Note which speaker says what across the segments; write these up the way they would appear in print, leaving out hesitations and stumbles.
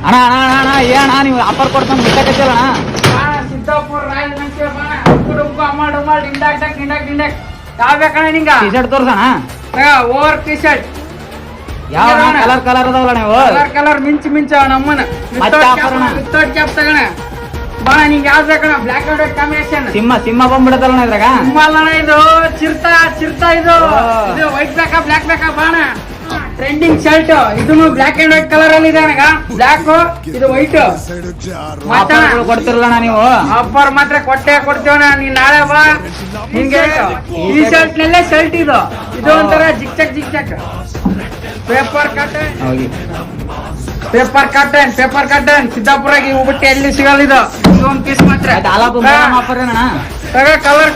Speaker 1: ಅಣ್ಣ ಅಣ್ಣ ಅಣ್ಣ ಅಣ್ಣ ಏಣ ನೀವು ಆಫರ್ ಕೊಡ್ತಾನೆ ಬಿಟ್ಟಕತ್ತಿಲ್ಲ ಅಣ್ಣ.
Speaker 2: ಸಿದ್ದಾಪುರ ಡಿಂಡಾಕ್ ಯಾವ ಬೇಕಣ್ಣ ನಿಂಗ?
Speaker 1: ಟಿ ಶರ್ಟ್ ತೋರ್ಸಣ.
Speaker 2: ಓವರ್ ಟಿ ಶರ್ಟ್
Speaker 1: ಯಾವ ಕಲರ್ ಕಲರ್ ಅದಾವಲ್ಲ ನೀವು?
Speaker 2: ಕಲರ್ ಮಿಂಚ ನಮ್ಮನ ವಿತೌಟ್ ಕ್ಯಾಪ್ ತಗೋಣ ಬಾಣ. ನಿಂಗೆ ಯಾವ್ದು ಬೇಕಣ್ಣ? ಬ್ಲಾಕ್ ಅಂಡ್ ವೈಟ್ ಕಾಂಬಿನೇಷನ್
Speaker 1: ಸಿಂಹ ಬಂದ್ಬಿಡತ್ತಲ್ಲ ಇದ್ರಾಗ.
Speaker 2: ಅಲ್ಲಣ್ಣ ಇದು ಚಿರ್ತಾ ಇದು ವೈಟ್ ಬೇಕಾ ಬ್ಲಾಕ್ ಬೇಕಾ ಬಾಣ? ಟ್ರೆಂಡಿಂಗ್ ಶರ್ಟ್ ಇದನ್ನು ಬ್ಲಾಕ್ ಅಂಡ್ ವೈಟ್ ಕಲರ್ ಅಲ್ಲಿ ಇದೆ ನನಗ. ಬ್ಲಾಕ್ ಇದು ವೈಟ್
Speaker 1: ಕೊಡ್ತಿರಲ್ಲ ನೀವು.
Speaker 2: ಆಫರ್ ಮಾತ್ರ ಕೊಡ್ತೀವಣ್ಣ. ನೀನ್ ನಾಳೆ ಬಾ, ನಿನ್ಗೆ ಈ ಶರ್ಟ್ ನಲ್ಲೇ ಶರ್ಟ್ ಇದು ಒಂಥರ ಜಿಕ್ ಪೇಪರ್ ಕಾಟನ್ ಸಿದ್ದಾಪುರಾಗಿ ಹೋಗ್ಬಿಟ್ಟು ಎಲ್ಲಿ ಸಿಗಲ್ಲ ಇದು ಒಂದ್ ಪೀಸ್ ಮಾತ್ರ.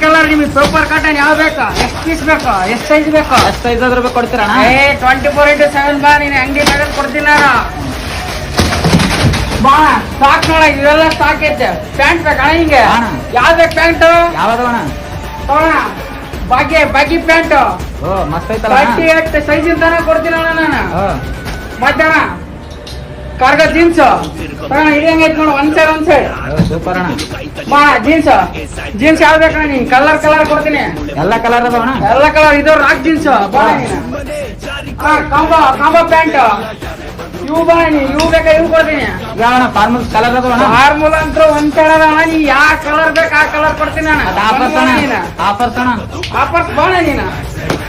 Speaker 2: ಕಲರ್ ನಿಮಗೆ ಪೇಪರ್ ಕಾಟನ್ ಯಾವ ಬೇಕು? ಎಷ್ಟು ಪೀಸ್ ಬೇಕು? ಎಷ್ಟು ಸೈಜ್ ಬೇಕು?
Speaker 1: ಎಷ್ಟು ಸೈಜ್ ಆದ್ರೂ ಕೊಡ್ತೀರಣ್ಣ?
Speaker 2: 24x7 ಬಾ, ನೀನ್ ಅಂಗಡಿ ತಗೊಂಡ್ ಕೊಡ್ತೀನಿ ನಾನು. ಬಾ ಸ್ಟಾಕ್ ನೋಡ, ಇವೆಲ್ಲ ಸ್ಟಾಕ್ ಐತೆ. ಪ್ಯಾಂಟ್ ಬೇಕಣ್ಣ ಹಿಂಗೆ? ಯಾವ್ದು ಬೇಕು ಪ್ಯಾಂಟ್?
Speaker 1: ಯಾವ್ದಣ್ಣ?
Speaker 2: ಬಾಗಿ ಪ್ಯಾಂಟ್
Speaker 1: ಮಸ್ತ್ ಐತಲ್ಲ.
Speaker 2: 38 ಸೈಜ್ ಇಂದಾನೆ ಕೊಡ್ತೀನಿ ಅಣ್ಣ ನಾನು. ಮಧ್ಯಾಹ್ನ ಕಾರ್ಗ ಜೀನ್ಸ್ ಹಿಡಿಯಂಗೈತ್ ನೋಡು, ಒಂದ್ ಸೈಡ್
Speaker 1: ಸೂಪರ್ ಅಣ್ಣ.
Speaker 2: ಬಾ ಜೀನ್ಸ್ ಯಾವ್ದು ಬೇಕಣ್ಣ? ನೀನ್ ಕಲರ್ ಕೊಡ್ತೀನಿ.
Speaker 1: ಎಲ್ಲ ಕಲರ್ ಅದಾವಣ್ಣ?
Speaker 2: ಎಲ್ಲ ಕಲರ್. ಇದು ರಾಕ್ ಜೀನ್ಸ್ ಬಾ. ಕಾಂಬೋ ಪ್ಯಾಂಟ್ ಇವು ಬಾ. ಇವು ಬೇಕಾ? ಇವು ಕೊಡ್ತೀನಿ.
Speaker 1: ಯಾವಣ್ಣ ಫಾರ್ಮಲ್ ಕಲರ್ ಅದಾವಣ್ಣ?
Speaker 2: ಫಾರ್ಮುಲ ಅಂತ ಒಂದ್ ಸೈಡ್ ಅಣ್ಣ. ನೀ ಯಾವ ಕಲರ್ ಬೇಕು ಆ ಕಲರ್ ಕೊಡ್ತೀನಿ ಅಣ್ಣ. ಆಫರ್ಸ್ ಬಾಣ ನೀನ.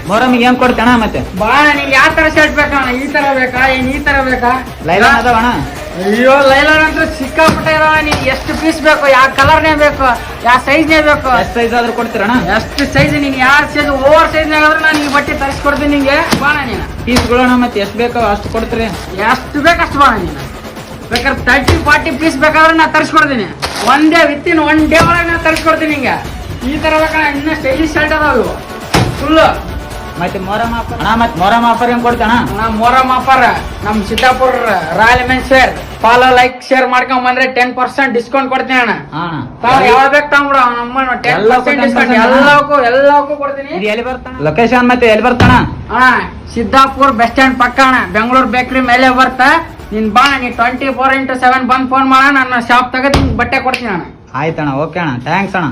Speaker 1: ಮೊಹರಂಗೆ ಏನ್ ಕೊಡ್ತೇಣ ಮತ್ತೆ?
Speaker 2: ಬಾ, ನಿಂಗೆ ಯಾವ ತರ ಶರ್ಟ್ ಬೇಕಣ್ಣ? ಈ ತರ ಬೇಕಾ? ಈ ತರ ಬೇಕಾ?
Speaker 1: ಲೈಲಾನ್ ಅದಾವಣ್ಣ?
Speaker 2: ಅಯ್ಯೋ ಲೈಲಾನ್ ಅಂತ ಸಿಕ್ಕಾಪಟ್ಟೆ ಇದಾವ. ನೀನ್ ಎಷ್ಟು ಪೀಸ್ ಬೇಕು? ಯಾವ ಕಲರ್ನೇ ಬೇಕು? ಯಾವ ಸೈಜ್ನೇ ಬೇಕು?
Speaker 1: ಎಷ್ಟು ಸೈಜ್ ಆದ್ರೂ ಕೊಡ್ತೀರಣ್ಣ?
Speaker 2: ಎಷ್ಟು ಸೈಜ್ ನೀನ್ ಯಾವ ಸೈಜ್ ಓವರ್ ಸೈಜ್ನಾಗ ಆದ್ರೆ ನಾನು ಈ ಬಟ್ಟೆ ತರಿಸ್ಕೊಡ್ತೀನಿ ನಿಂಗೆ. ಬಾಣ ನೀನು.
Speaker 1: ಪೀಸ್ಗಳನ್ನ ಮತ್ತೆ ಎಷ್ಟು ಬೇಕೋ ಅಷ್ಟು ಕೊಡ್ತೀರಿ?
Speaker 2: ಎಷ್ಟು ಬೇಕು ಅಷ್ಟು ಬಾಣ ನೀನು. ಬೇಕಾದ್ರೆ 30-40 ಪೀಸ್ ಬೇಕಾದ್ರೆ ನಾ ತರಿಸ್ಕೊಡ್ತೀನಿ. ವಿತಿನ್ ಒನ್ ಡೇ ಒಳಗೆ ನಾ ತರಿಸ್ಕೊಡ್ತೀನಿ ನಿಂಗೆ. ಈ ತರ ಬೇಕಣ್ಣ. ಇನ್ನ ಸ್ಟೈಲಿಶ್ ಶರ್ಟ್ ಅದಾವ ಇವು ಫುಲ್.
Speaker 1: ಮತ್ತೆ ಮೊಹರಂ ಆಫರ್ ಏನ್ ಕೊಡ್ತಾನ?
Speaker 2: ಮೊಹರಂ ಆಫರ್ ನಮ್ Siddapura royal men's wear follow like share ಮಾಡ್ಕೊಂಡ್ ಬಂದ್ರೆ 10% ಡಿಸ್ಕೌಂಟ್ ಕೊಡ್ತೀನಿ ಅಣ್ಣ. ಯಾವ ಬೇಕು ತಗೊಂಡ್ಬಿಡ ನಮ್ಮ 10% ಡಿಸ್ಕೌಂಟ್ ಎಲ್ಲಕ್ಕೂ ಕೊಡ್ತೀನಿ.
Speaker 1: ಎಲ್ಲಿ ಬರ್ತಾನ ಲೊಕೇಶನ್? ಮತ್ತೆ ಎಲ್ಲಿ ಬರ್ತಾನ
Speaker 2: ಅಣ್ಣ? ಸಿದ್ದಾಪುರ್ ಬಸ್ ಸ್ಟ್ಯಾಂಡ್ ಪಕ್ಕ ಅಣ್ಣ. ಬೆಂಗಳೂರು ಬೇಕ್ರಿ ಮೇಲೆ ಬರ್ತಾ. ನೀನ್ ಬಾ, ನೀ 24x7 ಬಂದ್ ಫೋನ್ ಮಾಡ. ನನ್ನ ಶಾಪ್ ತಗದ್ ಬಟ್ಟೆ ಕೊಡ್ತೀನಿ ಅಣ್ಣ.
Speaker 1: ಆಯ್ತಣ್ಣ, ಓಕೆ ಅಣ್ಣ, ಥ್ಯಾಂಕ್ಸ್ ಅಣ್ಣ.